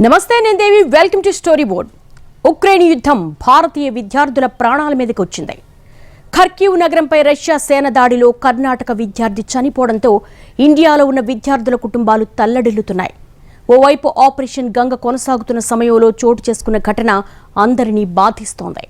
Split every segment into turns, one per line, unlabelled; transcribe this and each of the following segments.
నమస్తే నేను Devi welcome to story board. Ukraine యుద్ధం భారతీయ విద్యార్థుల ప్రాణాల మీదకి వచ్చింది. ఖర్కివ్ నగరంపై రష్యా సేన దాడిలో కర్ణాటక విద్యార్థి చనిపోవడంతో ఇండియాలో ఉన్న విద్యార్థుల కుటుంబాలు తల్లడిల్లుతున్నాయి. ఓవైపు ఆపరేషన్ గంగ కొనసాగుతున్న సమయంలో చోటు చేసుకున్న ఘటన అందరినీ బాధిస్తోంది.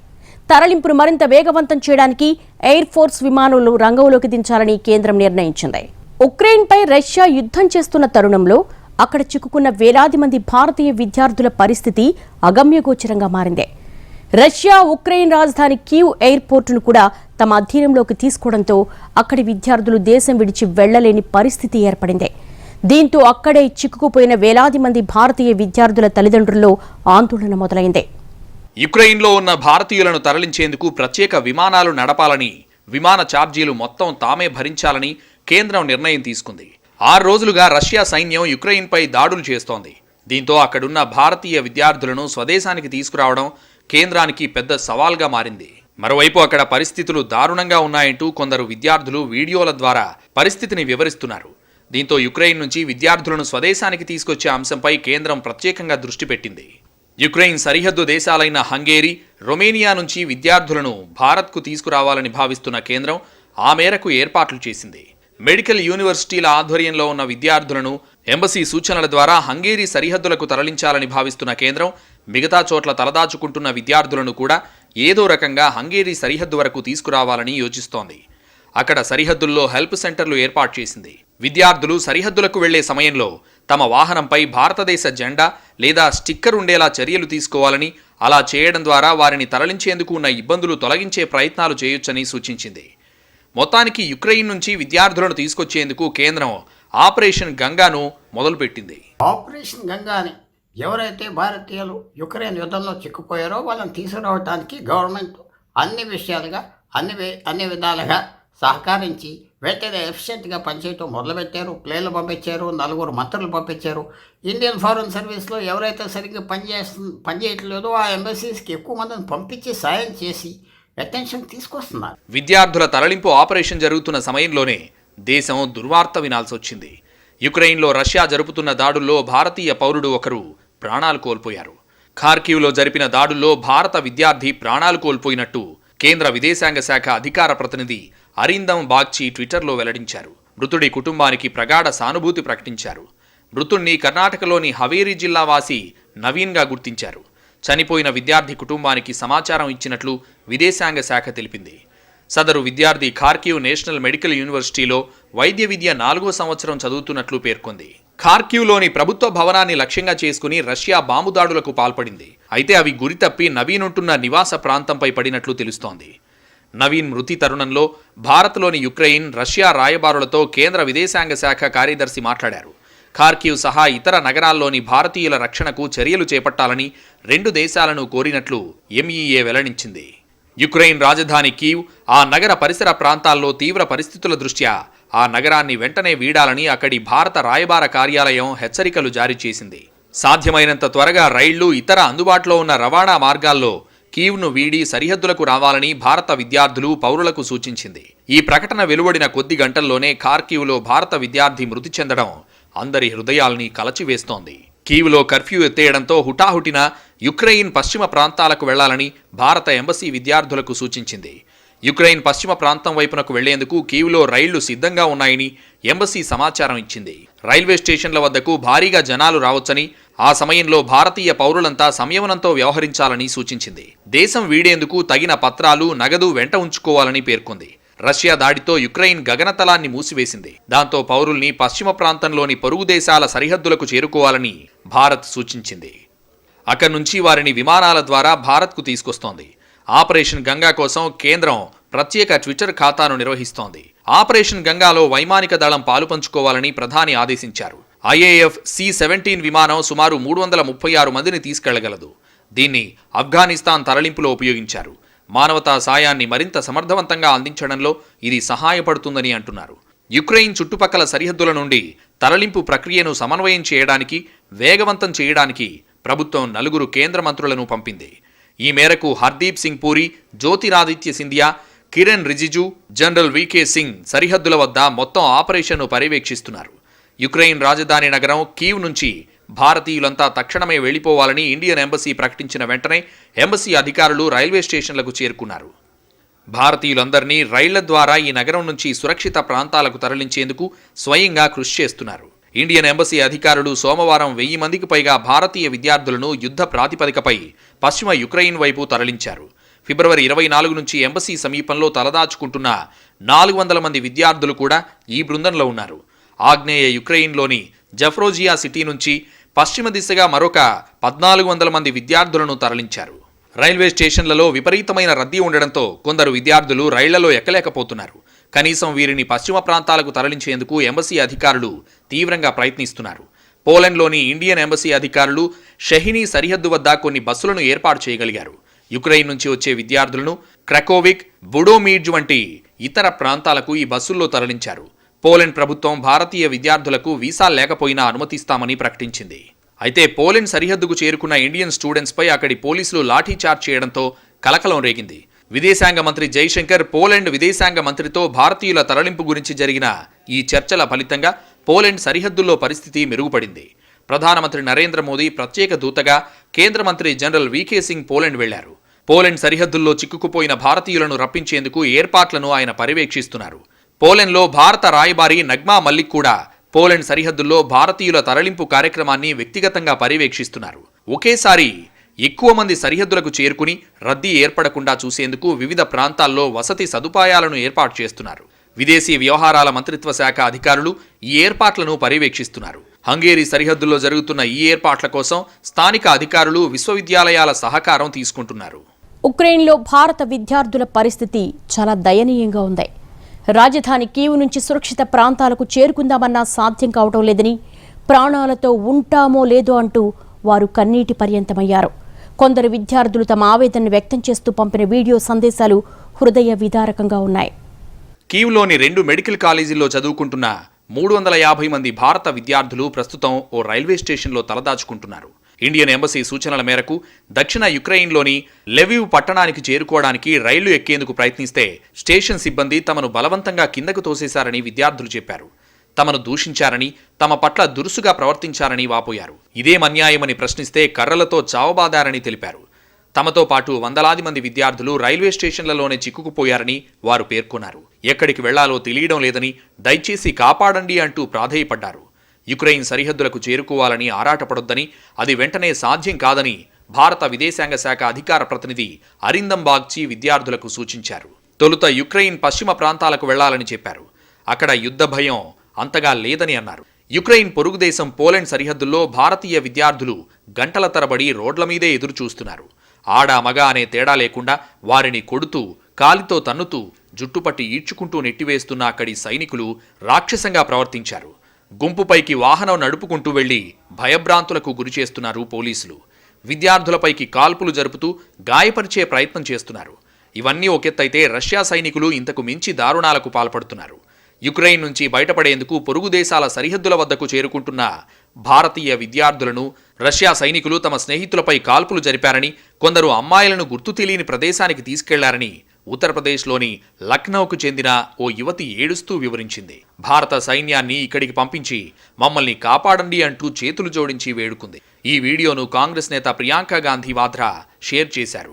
తరలింపును మరింత వేగవంతం చేయడానికి ఎయిర్ ఫోర్స్ విమానాలు రంగంలోకి దించాలని కేంద్రం నిర్ణయించింది. ఉక్రెయిన్పై రష్యా యుద్ధం చేస్తున్న తరుణంలో అక్కడ చిక్కుకున్న వేలాది మంది భారతీయ విద్యార్థుల పరిస్థితి అగమ్యగోచరంగా మారింది. రష్యా ఉక్రెయిన్ రాజధాని కీవ్ ఎయిర్పోర్టును కూడా తమ అధీనంలోకి తీసుకోవడంతో అక్కడి విద్యార్థులు దేశం విడిచి వెళ్లలేని పరిస్థితి ఏర్పడింది. దీంతో అక్కడే చిక్కుకుపోయిన వేలాది మంది భారతీయ విద్యార్థుల తల్లిదండ్రుల్లో ఆందోళన మొదలైంది.
యుక్రెయిన్లో ఉన్న భారతీయులను తరలించేందుకు ప్రత్యేక విమానాలు నడపాలని, విమాన ఛార్జీలు మొత్తం తామే భరించాలని కేంద్రం నిర్ణయం తీసుకుంది. 6 రోజులుగా రష్యా సైన్యం యుక్రెయిన్పై దాడులు చేస్తోంది. దీంతో అక్కడున్న భారతీయ విద్యార్థులను స్వదేశానికి తీసుకురావడం కేంద్రానికి పెద్ద సవాల్గా మారింది. మరోవైపు అక్కడ పరిస్థితులు దారుణంగా ఉన్నాయంటూ కొందరు విద్యార్థులు వీడియోల ద్వారా పరిస్థితిని వివరిస్తున్నారు. దీంతో యుక్రెయిన్ నుంచి విద్యార్థులను స్వదేశానికి తీసుకొచ్చే అంశంపై కేంద్రం ప్రత్యేకంగా దృష్టి పెట్టింది. యుక్రెయిన్ సరిహద్దు దేశాలైన హంగేరీ, రొమేనియా నుంచి విద్యార్థులను భారత్కు తీసుకురావాలని భావిస్తున్న కేంద్రం ఆ మేరకు ఏర్పాట్లు చేసింది. మెడికల్ యూనివర్సిటీల ఆధ్వర్యంలో ఉన్న విద్యార్థులను ఎంబసీ సూచనల ద్వారా హంగేరీ సరిహద్దులకు తరలించాలని భావిస్తున్న కేంద్రం మిగతా చోట్ల తలదాచుకుంటున్న విద్యార్థులను కూడా ఏదో రకంగా హంగేరీ సరిహద్దు వరకు తీసుకురావాలని యోచిస్తోంది. అక్కడ సరిహద్దుల్లో హెల్ప్ సెంటర్లు ఏర్పాటు చేసింది. విద్యార్థులు సరిహద్దులకు వెళ్లే సమయంలో తమ వాహనంపై భారతదేశ జెండా లేదా స్టిక్కర్ ఉండేలా చర్యలు తీసుకోవాలని, అలా చేయడం ద్వారా వారిని తరలించేందుకు ఉన్న ఇబ్బందులు తొలగించే ప్రయత్నాలు చేయొచ్చని సూచించింది. మొత్తానికి యుక్రెయిన్ నుంచి విద్యార్థులను తీసుకొచ్చేందుకు కేంద్రం ఆపరేషన్ గంగాను మొదలుపెట్టింది.
ఆపరేషన్ గంగాని ఎవరైతే భారతీయులు యుక్రెయిన్ యుద్ధంలో చిక్కుపోయారో వాళ్ళని తీసుకురావడానికి గవర్నమెంట్ అన్ని విషయాలుగా అన్ని విధాలుగా సహకరించి వెంటనే ఎఫిషియెంట్గా పనిచేయటం మొదలుపెట్టారు. ప్లేన్లు పంపించారు, 4 మంత్రులు పంపించారు. ఇండియన్ ఫారెన్ సర్వీస్లో ఎవరైతే సరిగ్గా పనిచేయట్లేదో ఆ ఎంబసీస్కి ఎక్కువ మందిని పంపించి సాయం చేసి అటెన్షన్ తీసుకొస్తున్నారు.
విద్యార్థుల తరలింపు ఆపరేషన్ జరుగుతున్న సమయంలోనే దేశం దుర్వార్త వినాల్సి వచ్చింది. యుక్రెయిన్లో రష్యా జరుపుతున్న దాడుల్లో భారతీయ పౌరుడు ఒకరు ప్రాణాలు కోల్పోయారు. ఖార్కివ్లో జరిపిన దాడుల్లో భారత విద్యార్థి ప్రాణాలు కోల్పోయినట్టు కేంద్ర విదేశాంగ శాఖ అధికార ప్రతినిధి అరిందమ్ బాగ్చి ట్విట్టర్లో వెల్లడించారు. మృతుడి కుటుంబానికి ప్రగాఢ సానుభూతి ప్రకటించారు. మృతుణ్ణి కర్ణాటకలోని హవేరీ జిల్లా వాసి నవీన్గా గుర్తించారు. చనిపోయిన విద్యార్థి కుటుంబానికి సమాచారం ఇచ్చినట్లు విదేశాంగ శాఖ తెలిపింది. సదరు విద్యార్థి ఖార్కివ్ నేషనల్ మెడికల్ యూనివర్సిటీలో వైద్య విద్య 4వ సంవత్సరం చదువుతున్నట్లు పేర్కొంది. ఖార్కివ్లోని ప్రభుత్వ భవనాన్ని లక్ష్యంగా చేసుకుని రష్యా బాంబు దాడులకు పాల్పడింది. అయితే అవి గురితప్పి నవీన్ ఉంటున్న నివాస ప్రాంతంపై పడినట్లు తెలుస్తోంది. నవీన్ మృతి తరుణంలో భారత్లోని యుక్రెయిన్, రష్యా రాయబారులతో కేంద్ర విదేశాంగ శాఖ కార్యదర్శి మాట్లాడారు. ఖార్కివ్ సహా ఇతర నగరాల్లోని భారతీయుల రక్షణకు చర్యలు చేపట్టాలని 2 దేశాలను కోరినట్లు ఎంఈఏ వెల్లడించింది. యుక్రెయిన్ రాజధాని కీవ్, ఆ నగర పరిసర ప్రాంతాల్లో తీవ్ర పరిస్థితుల దృష్ట్యా ఆ నగరాన్ని వెంటనే వీడాలని అక్కడి భారత రాయబార కార్యాలయం హెచ్చరికలు జారీ చేసింది. సాధ్యమైనంత త్వరగా రైళ్లు, ఇతర అందుబాటులో ఉన్న రవాణా మార్గాల్లో కీవ్ను వీడి సరిహద్దులకు రావాలని భారత విద్యార్థులు, పౌరులకు సూచించింది. ఈ ప్రకటన వెలువడిన కొద్ది గంటల్లోనే ఖార్కివ్లో భారత విద్యార్థి మృతి చెందడం అందరి హృదయాల్ని కలచివేస్తోంది. కీవ్లో కర్ఫ్యూ ఎత్తేయడంతో హుటాహుటిన యుక్రెయిన్ పశ్చిమ ప్రాంతాలకు వెళ్లాలని భారత ఎంబసీ విద్యార్థులకు సూచించింది. యుక్రెయిన్ పశ్చిమ ప్రాంతం వైపునకు వెళ్లేందుకు కీవ్లో రైళ్లు సిద్ధంగా ఉన్నాయని ఎంబసీ సమాచారం ఇచ్చింది. రైల్వే స్టేషన్ల వద్దకు భారీగా జనాలు రావచ్చని, ఆ సమయంలో భారతీయ పౌరులంతా సంయమనంతో వ్యవహరించాలని సూచించింది. దేశం వీడేందుకు తగిన పత్రాలు, నగదు వెంట ఉంచుకోవాలని పేర్కొంది. రష్యా దాడితో యుక్రెయిన్ గగనతలాన్ని మూసివేసింది. దాంతో పౌరుల్ని పశ్చిమ ప్రాంతంలోని పొరుగు దేశాల సరిహద్దులకు చేరుకోవాలని భారత్ సూచించింది. అక్కడి నుంచి వారిని విమానాల ద్వారా భారత్కు తీసుకొస్తోంది. ఆపరేషన్ గంగా కోసం కేంద్రం ప్రత్యేక ట్విట్టర్ ఖాతాను నిర్వహిస్తోంది. ఆపరేషన్ గంగాలో వైమానిక దళం పాలుపంచుకోవాలని ప్రధాని ఆదేశించారు. IAF C-17 విమానం సుమారు 336 మందిని తీసుకెళ్లగలదు. దీన్ని ఆఫ్ఘనిస్తాన్ తరలింపులో ఉపయోగించారు. మానవతా సాయాన్ని మరింత సమర్థవంతంగా అందించడంలో ఇది సహాయపడుతుందని అంటున్నారు. యుక్రెయిన్ చుట్టుపక్కల సరిహద్దుల నుండి తరలింపు ప్రక్రియను సమన్వయం చేయడానికి, వేగవంతం చేయడానికి ప్రభుత్వం 4 కేంద్ర మంత్రులను పంపింది. ఈ మేరకు హర్దీప్ సింగ్ పూరి, జ్యోతిరాదిత్య సింధియా, కిరణ్ రిజిజు, జనరల్ VK సింగ్ సరిహద్దుల వద్ద మొత్తం ఆపరేషన్ను పర్యవేక్షిస్తున్నారు. యుక్రెయిన్ రాజధాని నగరం కీవ్ నుంచి భారతీయులంతా తక్షణమే వెళ్లిపోవాలని ఇండియన్ ఎంబసీ ప్రకటించిన వెంటనే ఎంబసీ అధికారులు రైల్వే స్టేషన్లకు చేరుకున్నారు. భారతీయులందరినీ రైళ్ల ద్వారా ఈ నగరం నుంచి సురక్షిత ప్రాంతాలకు తరలించేందుకు స్వయంగా కృషి చేస్తున్నారు. ఇండియన్ ఎంబసీ అధికారులు సోమవారం 1000 మందికి పైగా భారతీయ విద్యార్థులను యుద్ధ ప్రాతిపదికపై పశ్చిమ యుక్రెయిన్ వైపు తరలించారు. ఫిబ్రవరి 24 నుంచి ఎంబసీ సమీపంలో తలదాచుకుంటున్న 400 మంది విద్యార్థులు కూడా ఈ బృందంలో ఉన్నారు. ఆగ్నేయ యుక్రెయిన్లోని జఫ్రోజియా సిటీ నుంచి పశ్చిమ దిశగా మరొక 1400 మంది విద్యార్థులను తరలించారు. రైల్వే స్టేషన్లలో విపరీతమైన రద్దీ ఉండడంతో కొందరు విద్యార్థులు రైళ్లలో ఎక్కలేకపోతున్నారు. కనీసం వీరిని పశ్చిమ ప్రాంతాలకు తరలించేందుకు ఎంబసీ అధికారులు తీవ్రంగా ప్రయత్నిస్తున్నారు. పోలాండ్లోని ఇండియన్ ఎంబసీ అధికారులు షెహినీ సరిహద్దు వద్ద కొన్ని బస్సులను ఏర్పాటు చేయగలిగారు. యుక్రెయిన్ నుంచి వచ్చే విద్యార్థులను క్రకోవిక్, బుడోమీడ్జ్ వంటి ఇతర ప్రాంతాలకు ఈ బస్సుల్లో తరలించారు. పోలాండ్ ప్రభుత్వం భారతీయ విద్యార్థులకు వీసా లేకపోయినా అనుమతిస్తామని ప్రకటించింది. అయితే పోలాండ్ సరిహద్దుకు చేరుకున్న ఇండియన్ స్టూడెంట్స్పై అక్కడి పోలీసులు లాఠీచార్జ్ చేయడంతో కలకలం రేగింది. విదేశాంగ మంత్రి జైశంకర్ పోలాండ్ విదేశాంగ మంత్రితో భారతీయుల తరలింపు గురించి జరిగిన ఈ చర్చల ఫలితంగా పోలాండ్ సరిహద్దుల్లో పరిస్థితి మెరుగుపడింది. ప్రధానమంత్రి నరేంద్ర మోదీ ప్రత్యేక దూతగా కేంద్ర మంత్రి జనరల్ వీకే సింగ్ పోలాండ్ వెళ్లారు. పోలాండ్ సరిహద్దుల్లో చిక్కుకుపోయిన భారతీయులను రప్పించేందుకు ఏర్పాట్లను ఆయన పర్యవేక్షిస్తున్నారు. పోలాండ్లో భారత రాయబారి నగ్మా మల్లిక్ కూడా పోలాండ్ సరిహద్దుల్లో భారతీయుల తరలింపు కార్యక్రమాన్ని వ్యక్తిగతంగా పర్యవేక్షిస్తున్నారు. ఒకేసారి ఎక్కువ మంది సరిహద్దులకు చేరుకుని రద్దీ ఏర్పడకుండా చూసేందుకు వివిధ ప్రాంతాల్లో వసతి సదుపాయాలను ఏర్పాటు చేస్తున్నారు. విదేశీ వ్యవహారాల మంత్రిత్వ శాఖ అధికారులు ఈ ఏర్పాట్లను పర్యవేక్షిస్తున్నారు. హంగేరీ సరిహద్దుల్లో జరుగుతున్న ఈ ఏర్పాట్ల కోసం స్థానిక అధికారులు విశ్వవిద్యాలయాల సహకారం తీసుకుంటున్నారు.
ఉక్రెయిన్లో భారత విద్యార్థుల పరిస్థితి చాలా దయనీయంగా ఉంది. రాజధాని కీవ్ నుంచి సురక్షిత ప్రాంతాలకు చేరుకుందామన్నా సాధ్యం కావటం లేదని, ప్రాణాలతో ఉంటామో లేదో అంటూ వారు కన్నీటి పర్యంతమయ్యారు. కొందరు విద్యార్థులు తమ ఆవేదనను వ్యక్తం చేస్తూ పంపిన వీడియో సందేశాలు హృదయ విదారకంగా ఉన్నాయి.
కీవ్లోని 2 మెడికల్ కాలేజీల్లో చదువుకుంటున్న 350 మంది భారత విద్యార్థులు ప్రస్తుతం ఓ రైల్వే స్టేషన్లో తలదాచుకుంటున్నారు. ఇండియన్ ఎంబసీ సూచనల మేరకు దక్షిణ యుక్రెయిన్లోని లెవివ్ పట్టణానికి చేరుకోవడానికి రైళ్లు ఎక్కేందుకు ప్రయత్నిస్తే స్టేషన్ సిబ్బంది తమను బలవంతంగా కిందకు తోసేశారని విద్యార్థులు చెప్పారు. తమను దూషించారని, తమ పట్ల దురుసుగా ప్రవర్తించారని వాపోయారు. ఇదేం అన్యాయమని ప్రశ్నిస్తే కర్రలతో చావబాదారని తెలిపారు. తమతో పాటు వందలాది మంది విద్యార్థులు రైల్వే స్టేషన్లలోనే చిక్కుకుపోయారని వారు పేర్కొన్నారు. ఎక్కడికి వెళ్లాలో తెలియడం లేదని, దయచేసి కాపాడండి అంటూ ప్రాధేయపడ్డారు. యుక్రెయిన్ సరిహద్దులకు చేరుకోవాలని ఆరాటపడొద్దని, అది వెంటనే సాధ్యం కాదని భారత విదేశాంగ శాఖ అధికార ప్రతినిధి అరిందం బాగ్చి విద్యార్థులకు సూచించారు. తొలుత యుక్రెయిన్ పశ్చిమ ప్రాంతాలకు వెళ్లాలని చెప్పారు. అక్కడ యుద్ధ భయం అంతగా లేదని అన్నారు. యుక్రెయిన్ పొరుగు దేశం పోలాండ్ సరిహద్దుల్లో భారతీయ విద్యార్థులు గంటల తరబడి రోడ్ల మీదే ఎదురు చూస్తున్నారు. ఆడ మగ అనే తేడా లేకుండా వారిని కొడుతూ, కాలితో తన్నుతూ, జుట్టుపట్టి ఈడ్చుకుంటూ నెట్టివేస్తున్న అక్కడి సైనికులు రాక్షసంగా ప్రవర్తించారు. గుంపుపైకి వాహనం నడుపుకుంటూ వెళ్లి భయభ్రాంతులకు గురిచేస్తున్నారు పోలీసులు. విద్యార్థులపైకి కాల్పులు జరుపుతూ గాయపరిచే ప్రయత్నం చేస్తున్నారు. ఇవన్నీ ఒకెత్తైతే రష్యా సైనికులు ఇంతకు మించి దారుణాలకు పాల్పడుతున్నారు. యుక్రెయిన్ నుంచి బయటపడేందుకు పొరుగు దేశాల సరిహద్దుల వద్దకు చేరుకుంటున్న భారతీయ విద్యార్థులను రష్యా సైనికులు తమ స్నేహితులపై కాల్పులు జరిపారని, కొందరు అమ్మాయిలను గుర్తు తెలియని ప్రదేశానికి తీసుకెళ్లారని ఉత్తరప్రదేశ్లోని లక్నౌకు చెందిన ఓ యువతి ఏడుస్తూ వివరించింది. భారత సైన్యాన్ని ఇక్కడికి పంపించి మమ్మల్ని కాపాడండి అంటూ చేతులు జోడించి వేడుకుంది. ఈ వీడియోను కాంగ్రెస్ నేత ప్రియాంక గాంధీ వాద్రా షేర్ చేశారు.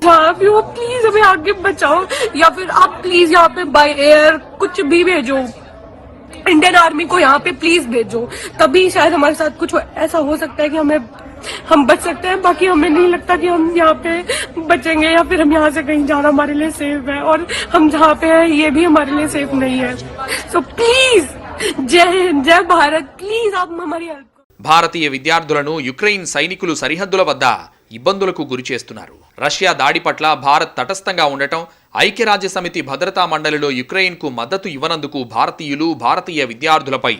इंडियन आर्मी को यहाँ पे प्लीज भेजो, तभी शायद हमारे साथ कुछ ऐसा हो सकता है कि हम बच सकते हैं. बाकी हमें नहीं लगता कि हम यहाँ पे बचेंगे या फिर हम यहाँ से कहीं जाना हमारे लिए सेफ है, और हम जहाँ पे हैं ये भी हमारे लिए सेफ नहीं है. सो प्लीज, जय हिंद, जय भारत, प्लीज आप हमारी हेल्प.
భారతీయ విద్యార్థులను యుక్రెయిన్ సైనికులు సరిహద్దుల వద్ద ఇబ్బందులకు గురిచేస్తున్నారు. రష్యా దాడి పట్ల భారత్ తటస్థంగా ఉండటం, ఐక్యరాజ్య సమితి భద్రతా మండలిలో యుక్రెయిన్కు మద్దతు ఇవ్వనందుకు భారతీయ విద్యార్థులపై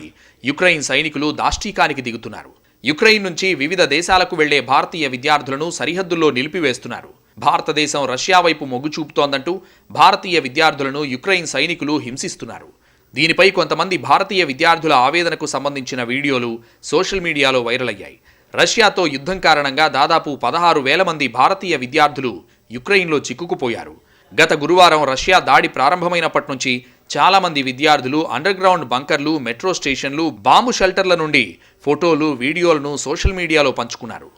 యుక్రెయిన్ సైనికులు దాష్టీకానికి దిగుతున్నారు. యుక్రెయిన్ నుంచి వివిధ దేశాలకు వెళ్లే భారతీయ విద్యార్థులను సరిహద్దుల్లో నిలిపివేస్తున్నారు. భారతదేశం రష్యా వైపు మొగ్గు చూపుతోందంటూ భారతీయ విద్యార్థులను యుక్రెయిన్ సైనికులు హింసిస్తున్నారు. దీనిపై కొంతమంది భారతీయ విద్యార్థుల ఆవేదనకు సంబంధించిన వీడియోలు సోషల్ మీడియాలో వైరల్ అయ్యాయి. రష్యాతో యుద్ధం కారణంగా దాదాపు 16,000 మంది భారతీయ విద్యార్థులు యుక్రెయిన్లో చిక్కుకుపోయారు. గత గురువారం రష్యా దాడి ప్రారంభమైనప్పటి నుంచి చాలా మంది విద్యార్థులు అండర్ గ్రౌండ్ బంకర్లు, మెట్రో స్టేషన్లు, బాంబు షెల్టర్ల నుండి ఫోటోలు, వీడియోలను సోషల్ మీడియాలో పంచుకున్నారు.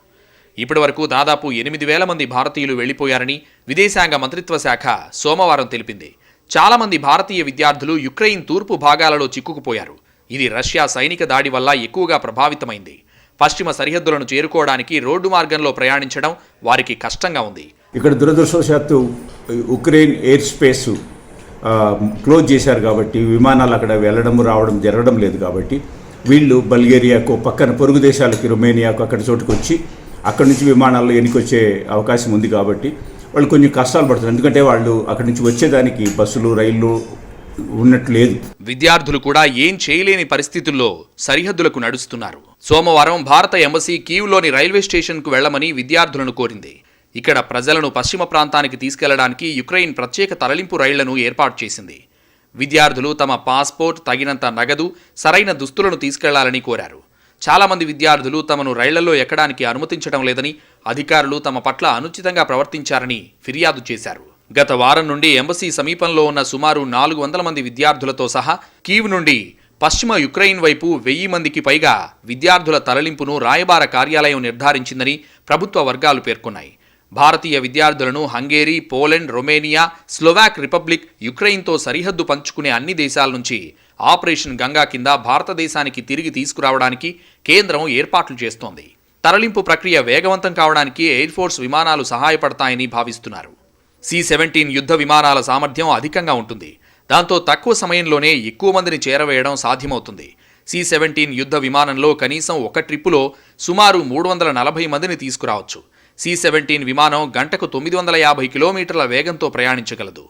ఇప్పటివరకు దాదాపు 8,000 మంది భారతీయులు వెళ్లిపోయారని విదేశాంగ మంత్రిత్వ శాఖ సోమవారం తెలిపింది. చాలా మంది భారతీయ విద్యార్థులు యుక్రెయిన్ తూర్పు భాగాలలో చిక్కుకుపోయారు. ఇది రష్యా సైనిక దాడి వల్ల ఎక్కువగా ప్రభావితమైంది. పశ్చిమ సరిహద్దులను చేరుకోవడానికి రోడ్డు మార్గంలో ప్రయాణించడం వారికి కష్టంగా ఉంది.
ఇక్కడ దురదృష్టవశాత్తు ఉక్రెయిన్ ఎయిర్ స్పేస్ క్లోజ్ చేశారు కాబట్టి విమానాలు అక్కడ వెళ్ళడం రావడం జరగడం లేదు. కాబట్టి వీళ్ళు బల్గేరియాకు, పక్కన పొరుగు దేశాలకి, రొమేనియాకు అక్కడ చోటుకు వచ్చి అక్కడి నుంచి విమానాల్లో ఎన్నికొచ్చే అవకాశం ఉంది. కాబట్టి వాళ్ళు కొంచెం కష్టాలు పడుతున్నారు. ఎందుకంటే వాళ్ళు అక్కడి నుంచి వచ్చేదానికి బస్సులు, రైళ్లు ఉన్నట్లు లేదు.
విద్యార్థులు కూడా ఏం చేయలేని పరిస్థితుల్లో సరిహద్దులకు నడుస్తున్నారు. సోమవారం భారత ఎంబసీ కీవ్లోని రైల్వే స్టేషన్కు వెళ్లమని విద్యార్థులను కోరింది. ఇక్కడ ప్రజలను పశ్చిమ ప్రాంతానికి తీసుకెళ్లడానికి యుక్రెయిన్ ప్రత్యేక తరలింపు రైళ్లను ఏర్పాటు చేసింది. విద్యార్థులు తమ పాస్పోర్ట్, తగినంత నగదు, సరైన దుస్తులను తీసుకెళ్లాలని కోరారు. చాలా మంది విద్యార్థులు తమను రైళ్లలో ఎక్కడానికి అనుమతించడం లేదని, అధికారులు తమ పట్ల అనుచితంగా ప్రవర్తించారని ఫిర్యాదు చేశారు. గత వారం నుండి ఎంబసీ సమీపంలో ఉన్న సుమారు 400 మంది విద్యార్థులతో సహా కీవ్ నుండి పశ్చిమ యుక్రెయిన్ వైపు 1000 మందికి పైగా విద్యార్థుల తరలింపును రాయబార కార్యాలయం నిర్ధారించిందని ప్రభుత్వ వర్గాలు పేర్కొన్నాయి. భారతీయ విద్యార్థులను Hungary, Poland, Romania, Slovak Republic, యుక్రెయిన్తో సరిహద్దు పంచుకునే అన్ని దేశాల నుంచి ఆపరేషన్ గంగా కింద భారతదేశానికి తిరిగి తీసుకురావడానికి కేంద్రం ఏర్పాట్లు చేస్తోంది. తరలింపు ప్రక్రియ వేగవంతం కావడానికి ఎయిర్ ఫోర్స్ విమానాలు సహాయపడతాయని భావిస్తున్నారు. C-17 యుద్ధ విమానాల సామర్థ్యం అధికంగా ఉంటుంది. దాంతో తక్కువ సమయంలోనే ఎక్కువ మందిని చేరవేయడం సాధ్యమవుతుంది. C-17 యుద్ధ విమానంలో కనీసం ఒక ట్రిప్పులో సుమారు 340 మందిని తీసుకురావచ్చు. C-17 విమానం గంటకు 950 కిలోమీటర్ల వేగంతో ప్రయాణించగలదు.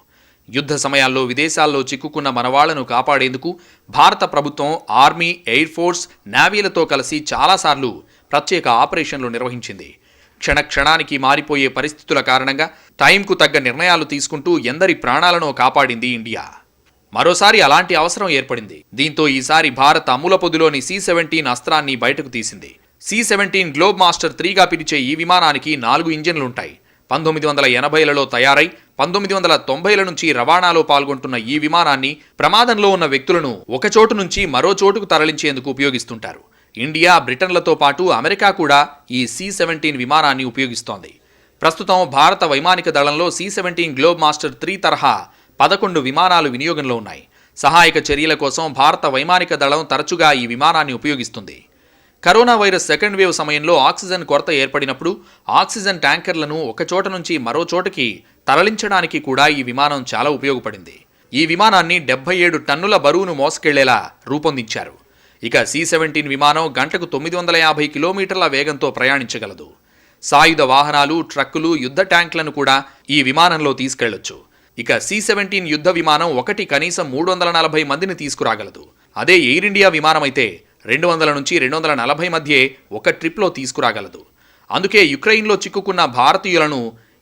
యుద్ధ సమయాల్లో విదేశాల్లో చిక్కుకున్న మనవాళ్లను కాపాడేందుకు భారత ప్రభుత్వం ఆర్మీ, ఎయిర్ ఫోర్స్, నేవీలతో కలిసి చాలాసార్లు ప్రత్యేక ఆపరేషన్లు నిర్వహించింది. క్షణానికి మారిపోయే పరిస్థితుల కారణంగా టైంకు తగ్గ నిర్ణయాలు తీసుకుంటూ ఎందరి ప్రాణాలను కాపాడింది ఇండియా. మరోసారి అలాంటి అవసరం ఏర్పడింది. దీంతో ఈసారి భారత్ అమ్ముల పొదిలోని C-17 అస్త్రాన్ని బయటకు తీసింది. C-17 గ్లోబ్ మాస్టర్ 3గా పిలిచే ఈ విమానానికి 4 ఇంజిన్లుంటాయి. 1980లలో తయారై 1990ల నుంచి రవాణాలో పాల్గొంటున్న ఈ విమానాన్ని ప్రమాదంలో ఉన్న వ్యక్తులను ఒక చోటు నుంచి మరో చోటుకు తరలించేందుకు ఉపయోగిస్తుంటారు. ఇండియా, బ్రిటన్లతో పాటు అమెరికా కూడా ఈ C-17 విమానాన్ని ఉపయోగిస్తోంది. ప్రస్తుతం భారత వైమానిక దళంలో C-17 గ్లోబ్ మాస్టర్ 3 తరహా 11 విమానాలు వినియోగంలో ఉన్నాయి. సహాయక చర్యల కోసం భారత వైమానిక దళం తరచుగా ఈ విమానాన్ని ఉపయోగిస్తుంది. కరోనా వైరస్ సెకండ్ వేవ్ సమయంలో ఆక్సిజన్ కొరత ఏర్పడినప్పుడు ఆక్సిజన్ ట్యాంకర్లను ఒక చోట నుంచి మరో చోటకి తరలించడానికి కూడా ఈ విమానం చాలా ఉపయోగపడింది. ఈ విమానాన్ని 77 టన్నుల బరువును మోసుకెళ్లేలా రూపొందించారు. ఇక C-17 విమానం గంటకు 950 కిలోమీటర్ల వేగంతో ప్రయాణించగలదు. సాయుధ వాహనాలు, ట్రక్కులు, యుద్ధ ట్యాంకులను కూడా ఈ విమానంలో తీసుకెళ్లొచ్చు. ఇక C-17 యుద్ధ విమానం ఒకటి కనీసం 340 మందిని తీసుకురాగలదు. అదే ఎయిర్ ఇండియా విమానం అయితే 200 నుంచి 240 మధ్యే ఒక ట్రిప్లో తీసుకురాగలదు. అందుకే యుక్రెయిన్లో చిక్కుకున్న భారతీయులను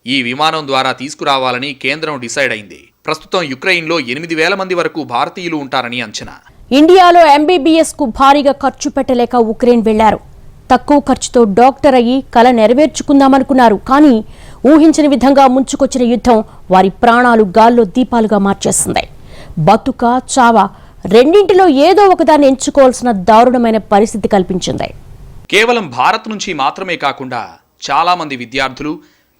ఈ విమానం ద్వారా తీసుకురావాలని కేంద్రం డిసైడ్ అయింది. ప్రస్తుతం యుక్రెయిన్లో 8,000 మంది వరకు భారతీయులు ఉంటారని అంచనా.
ఇండియాలో MBBS కు భారీగా ఖర్చు పెట్టలేక ఉక్రెయిన్ వెళ్లారు. తక్కువ ఖర్చుతో డాక్టర్ అయ్యి కల నెరవేర్చుకుందామనుకున్నారు. కానీ ఊహించని విధంగా ముంచుకొచ్చిన యుద్ధం వారి ప్రాణాలు గాల్లో దీపాలుగా మార్చేస్తుంది. బతుక చావా రెండింటిలో ఏదో ఒకదాన్ని ఎంచుకోవాల్సిన దారుణమైన పరిస్థితి కల్పించింది.
కేవలం భారత్ నుంచి మాత్రమే కాకుండా చాలా మంది విద్యార్థులు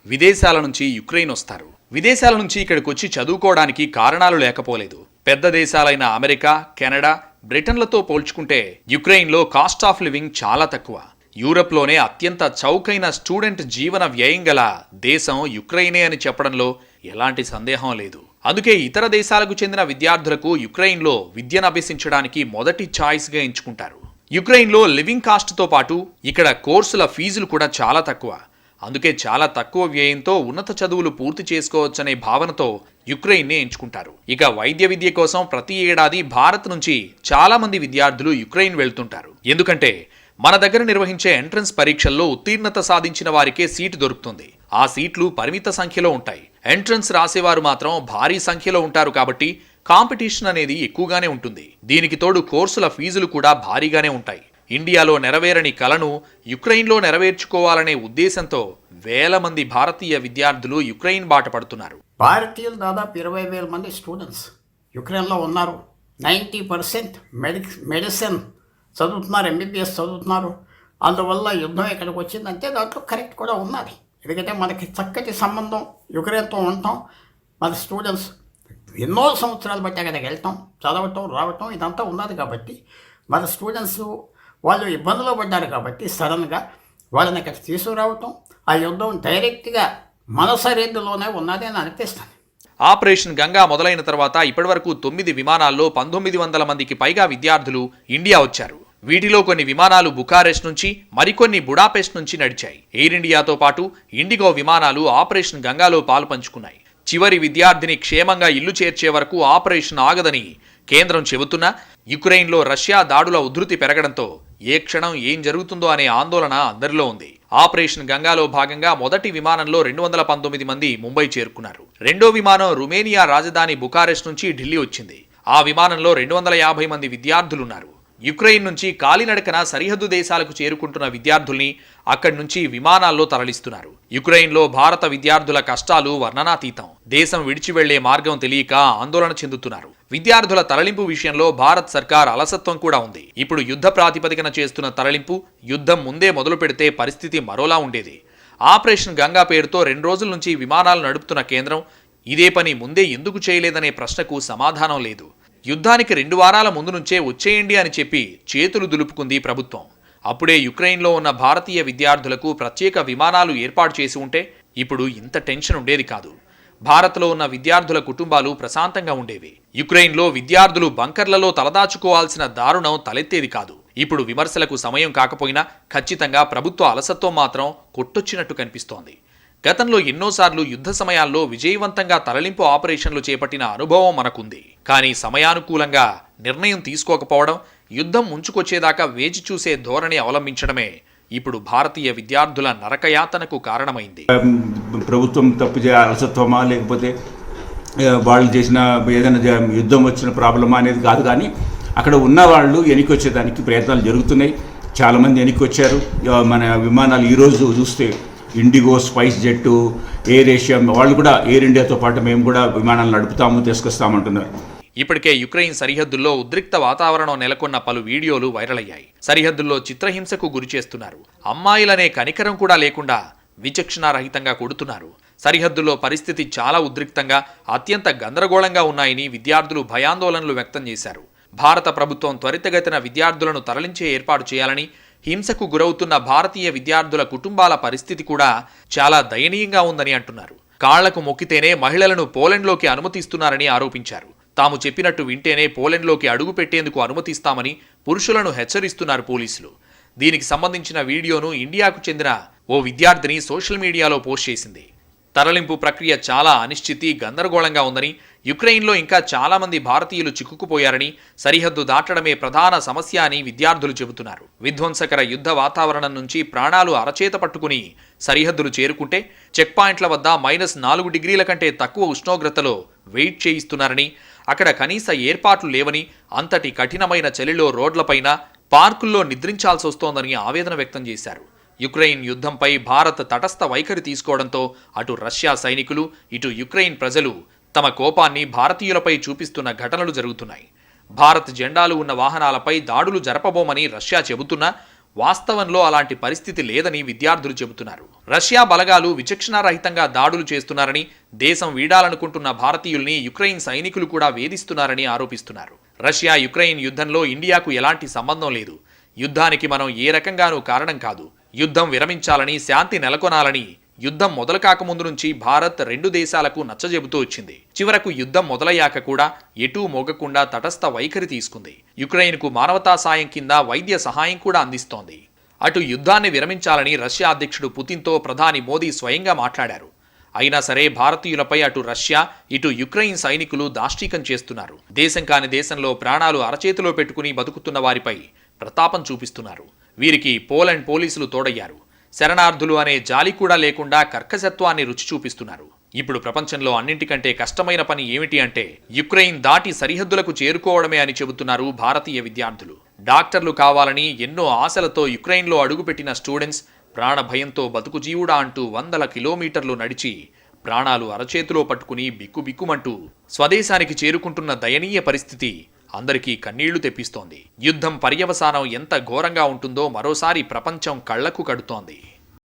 విదేశాల నుంచి యుక్రెయిన్ వస్తారు. విదేశాల నుంచి ఇక్కడికి వచ్చి చదువుకోవడానికి కారణాలు లేకపోలేదు. పెద్ద దేశాలైన అమెరికా, కెనడా, బ్రిటన్లతో పోల్చుకుంటే యుక్రెయిన్లో కాస్ట్ ఆఫ్ లివింగ్ చాలా తక్కువ. యూరప్లోనే అత్యంత చౌకైన స్టూడెంట్ జీవన వ్యయం గల దేశం యుక్రెయినే అని చెప్పడంలో ఎలాంటి సందేహం లేదు. అందుకే ఇతర దేశాలకు చెందిన విద్యార్థులకు యుక్రెయిన్లో విద్యను అభ్యసించడానికి మొదటి ఛాయిస్గా ఎంచుకుంటారు. యుక్రెయిన్లో లివింగ్ కాస్ట్తో పాటు ఇక్కడ కోర్సుల ఫీజులు కూడా చాలా తక్కువ. అందుకే చాలా తక్కువ వ్యయంతో ఉన్నత చదువులు పూర్తి చేసుకోవచ్చనే భావనతో యుక్రెయిన్నే ఎంచుకుంటారు. ఇక వైద్య విద్య కోసం ప్రతి ఏడాది భారత్ నుంచి చాలా మంది విద్యార్థులు యుక్రెయిన్ వెళ్తుంటారు. ఎందుకంటే మన దగ్గర నిర్వహించే ఎంట్రన్స్ పరీక్షల్లో ఉత్తీర్ణత సాధించిన వారికే సీటు దొరుకుతుంది. ఆ సీట్లు పరిమిత సంఖ్యలో ఉంటాయి. ఎంట్రన్స్ రాసేవారు మాత్రం భారీ సంఖ్యలో ఉంటారు. కాబట్టి కాంపిటీషన్ అనేది ఎక్కువగానే ఉంటుంది. దీనికి తోడు కోర్సుల ఫీజులు కూడా భారీగానే ఉంటాయి. ఇండియాలో నెరవేరని కలను యుక్రెయిన్లో నెరవేర్చుకోవాలనే ఉద్దేశంతో వేల మంది భారతీయ విద్యార్థులు యుక్రెయిన్ బాట పడుతున్నారు.
భారతీయులు దాదాపు 20,000 మంది స్టూడెంట్స్ యుక్రెయిన్లో ఉన్నారు. 90% మెడిసిన్ చదువుతున్నారు, ఎంబీబీఎస్ చదువుతున్నారు. అందువల్ల యుద్ధం ఎక్కడికి వచ్చిందంటే దాంట్లో కరెక్ట్ కూడా ఉన్నది. ఎందుకంటే మనకి చక్కటి సంబంధం యుక్రెయిన్తో ఉంటాం. మన స్టూడెంట్స్ ఎన్నో సంవత్సరాలు బట్టి అక్కడికి వెళ్తాం, చదవటం రావటం ఇదంతా ఉన్నది. కాబట్టి మన స్టూడెంట్స్ వాళ్ళు ఇబ్బందులు పడ్డారు కాబట్టి సడన్గా వాళ్ళని ఇక్కడ తీసుకురావటం, ఆ యుద్ధం డైరెక్ట్గా మన సరిహద్దులోనే ఉన్నది అని అనిపిస్తుంది.
ఆపరేషన్ గంగా మొదలైన తర్వాత ఇప్పటివరకు 9 విమానాల్లో 1900 మందికి పైగా విద్యార్థులు ఇండియా వచ్చారు. వీటిలో కొన్ని విమానాలు బుకారెస్ట్ నుంచి, మరికొన్ని బుడాపెస్ట్ నుంచి నడిచాయి. ఎయిర్ ఇండియాతో పాటు ఇండిగో విమానాలు ఆపరేషన్ గంగాలో పాలు పంచుకున్నాయి. చివరి విద్యార్థిని క్షేమంగా ఇల్లు చేర్చే వరకు ఆపరేషన్ ఆగదని కేంద్రం చెబుతున్నా యుక్రెయిన్లో రష్యా దాడుల ఉధృతి పెరగడంతో ఏ క్షణం ఏం జరుగుతుందో అనే ఆందోళన అందరిలో ఉంది. ఆపరేషన్ గంగాలో భాగంగా మొదటి విమానంలో 219 మంది ముంబై చేరుకున్నారు. రెండో విమానం రుమేనియా రాజధాని బుకారెస్ట్ నుంచి ఢిల్లీ వచ్చింది. ఆ విమానంలో 250 మంది విద్యార్థులున్నారు. యుక్రెయిన్ నుంచి కాలినడకన సరిహద్దు దేశాలకు చేరుకుంటున్న విద్యార్థుల్ని అక్కడి నుంచి విమానాల్లో తరలిస్తున్నారు. యుక్రెయిన్లో భారత విద్యార్థుల కష్టాలు వర్ణనాతీతం. దేశం విడిచి వెళ్లే మార్గం తెలియక ఆందోళన చెందుతున్నారు. విద్యార్థుల తరలింపు విషయంలో భారత్ సర్కార్ అలసత్వం కూడా ఉంది. ఇప్పుడు యుద్ధ ప్రాతిపదికన చేస్తున్న తరలింపు యుద్ధం ముందే మొదలు పెడితే పరిస్థితి మరోలా ఉండేది. ఆపరేషన్ గంగా పేరుతో 2 రోజుల నుంచి విమానాలు నడుపుతున్న కేంద్రం ఇదే పని ముందే ఎందుకు చేయలేదనే ప్రశ్నకు సమాధానం లేదు. యుద్ధానికి 2 వారాల ముందు నుంచే వచ్చేయండి అని చెప్పి చేతులు దులుపుకుంది ప్రభుత్వం. అప్పుడే యుక్రెయిన్లో ఉన్న భారతీయ విద్యార్థులకు ప్రత్యేక విమానాలు ఏర్పాటు చేసి ఉంటే ఇప్పుడు ఇంత టెన్షన్ ఉండేది కాదు. భారత్లో ఉన్న విద్యార్థుల కుటుంబాలు ప్రశాంతంగా ఉండేవి. యుక్రెయిన్లో విద్యార్థులు బంకర్లలో తలదాచుకోవాల్సిన దారుణం తలెత్తేది కాదు. ఇప్పుడు విమర్శలకు సమయం కాకపోయినా ఖచ్చితంగా ప్రభుత్వ అలసత్వం మాత్రం కొట్టొచ్చినట్టు కనిపిస్తోంది. గతంలో ఎన్నోసార్లు యుద్ధ సమయాల్లో విజయవంతంగా తరలింపు ఆపరేషన్లు చేపట్టిన అనుభవం మనకుంది. కానీ సమయానుకూలంగా నిర్ణయం తీసుకోకపోవడం, యుద్ధం ముంచుకొచ్చేదాకా వేచి చూసే ధోరణి అవలంబించడమే ఇప్పుడు భారతీయ విద్యార్థుల నరకయాతనకు కారణమైంది.
ప్రభుత్వం తప్పు అలసత్వమా లేకపోతే వాళ్ళు చేసిన ఏదైనా యుద్ధం వచ్చిన ప్రాబ్లమా అనేది కాదు. కానీ అక్కడ ఉన్న వాళ్ళు వెనక్కి వచ్చేదానికి ప్రయత్నాలు జరుగుతున్నాయి. చాలామంది వెనక్కి వచ్చారు. మన విమానాలు ఈరోజు చూస్తే IndiGo, spice jet, air Asia వాళ్ళు కూడా ఎయిర్ ఇండియాతో పాటు మేము కూడా విమానాలు నడుపుతాము, తీసుకొస్తామంటున్నారు.
ఇప్పటికే యుక్రెయిన్ సరిహద్దుల్లో ఉద్రిక్త వాతావరణం నెలకొన్న పలు వీడియోలు వైరల్ అయ్యాయి. సరిహద్దుల్లో చిత్రహింసకు గురి చేస్తున్నారు. అమ్మాయిలనే కనికరం కూడా లేకుండా విచక్షణారహితంగా కొడుతున్నారు. సరిహద్దుల్లో పరిస్థితి చాలా ఉద్రిక్తంగా, అత్యంత గందరగోళంగా ఉన్నాయని విద్యార్థులు భయాందోళనలు వ్యక్తం చేశారు. భారత ప్రభుత్వం త్వరితగతిన విద్యార్థులను తరలించే ఏర్పాటు చేయాలని, హింసకు గురవుతున్న భారతీయ విద్యార్థుల కుటుంబాల పరిస్థితి కూడా చాలా దయనీయంగా ఉందని అంటున్నారు. కాళ్లకు మొక్కితేనే మహిళలను పోలెండ్లోకి అనుమతిస్తున్నారని ఆరోపించారు. తాము చెప్పినట్టు వింటేనే పోలెండ్లోకి అడుగు పెట్టేందుకు అనుమతిస్తామని పురుషులను హెచ్చరిస్తున్నారు పోలీసులు. దీనికి సంబంధించిన వీడియోను ఇండియాకు చెందిన ఓ విద్యార్థిని సోషల్ మీడియాలో పోస్ట్ చేసింది. తరలింపు ప్రక్రియ చాలా అనిశ్చితి, గందరగోళంగా ఉందని, యుక్రెయిన్లో ఇంకా చాలా మంది భారతీయులు చిక్కుకుపోయారని, సరిహద్దు దాటడమే ప్రధాన సమస్య అని విద్యార్థులు చెబుతున్నారు. విధ్వంసకర యుద్ధ వాతావరణం నుంచి ప్రాణాలు అరచేత పట్టుకుని సరిహద్దులు చేరుకుంటే చెక్ పాయింట్ల వద్ద -4 డిగ్రీల కంటే తక్కువ ఉష్ణోగ్రతలో వెయిట్ చేయిస్తున్నారని, అక్కడ కనీస ఏర్పాట్లు లేవని, అంతటి కఠినమైన చలిలో రోడ్లపైన, పార్కుల్లో నిద్రించాల్సి వస్తోందని ఆవేదన వ్యక్తం చేశారు. యుక్రెయిన్ యుద్ధంపై భారత్ తటస్థ వైఖరి తీసుకోవడంతో అటు రష్యా సైనికులు, ఇటు యుక్రెయిన్ ప్రజలు తమ కోపాన్ని భారతీయులపై చూపిస్తున్న ఘటనలు జరుగుతున్నాయి. భారత్ జెండాలు ఉన్న వాహనాలపై దాడులు జరపబోమని రష్యా చెబుతున్నా వాస్తవంలో అలాంటి పరిస్థితి లేదని విద్యార్థులు చెబుతున్నారు. రష్యా బలగాలు విచక్షణారహితంగా దాడులు చేస్తున్నారని, దేశం వీడాలనుకుంటున్న భారతీయుల్ని యుక్రెయిన్ సైనికులు కూడా వేధిస్తున్నారని ఆరోపిస్తున్నారు. రష్యా యుక్రెయిన్ యుద్ధంలో ఇండియాకు ఎలాంటి సంబంధం లేదు. యుద్ధానికి మనం ఏ రకంగానూ కారణం కాదు. యుద్ధం విరమించాలని, శాంతి నెలకొనాలని యుద్ధం మొదలు కాకముందు నుంచి భారత్ 2 దేశాలకు నచ్చజెబుతూ వచ్చింది. చివరకు యుద్ధం మొదలయ్యాక కూడా ఎటూ మోగకుండా తటస్థ వైఖరి తీసుకుంది. యుక్రెయిన్కు మానవతా సాయం కింద వైద్య సహాయం కూడా అందిస్తోంది. అటు యుద్ధాన్ని విరమించాలని రష్యా అధ్యక్షుడు పుతిన్తో ప్రధాని మోదీ స్వయంగా మాట్లాడారు. అయినా సరే భారతీయులపై అటు రష్యా, ఇటు యుక్రెయిన్ సైనికులు దాష్టీకం చేస్తున్నారు. దేశం కాని దేశంలో ప్రాణాలు అరచేతిలో పెట్టుకుని బతుకుతున్న వారిపై ప్రతాపం చూపిస్తున్నారు. వీరికి పోలాండ్ పోలీసులు తోడయ్యారు. శరణార్థులు అనే జాలి కూడా లేకుండా కర్కశత్వాన్ని రుచి చూపిస్తున్నారు. ఇప్పుడు ప్రపంచంలో అన్నింటికంటే కష్టమైన పని ఏమిటి అంటే యుక్రెయిన్ దాటి సరిహద్దులకు చేరుకోవడమే అని చెబుతున్నారు భారతీయ విద్యార్థులు. డాక్టర్లు కావాలని ఎన్నో ఆశలతో యుక్రెయిన్లో అడుగుపెట్టిన స్టూడెంట్స్ ప్రాణ భయంతో బతుకు జీవుడా అంటూ 100 కిలోమీటర్లు నడిచి ప్రాణాలు అరచేతిలో పట్టుకుని బిక్కుబిక్కుమంటూ స్వదేశానికి చేరుకుంటున్న దయనీయ పరిస్థితి అందరికీ కన్నీళ్లు తెప్పిస్తోంది. యుద్ధం పర్యవసానం ఎంత ఘోరంగా ఉంటుందో మరోసారి ప్రపంచం కళ్లకు కడుతోంది.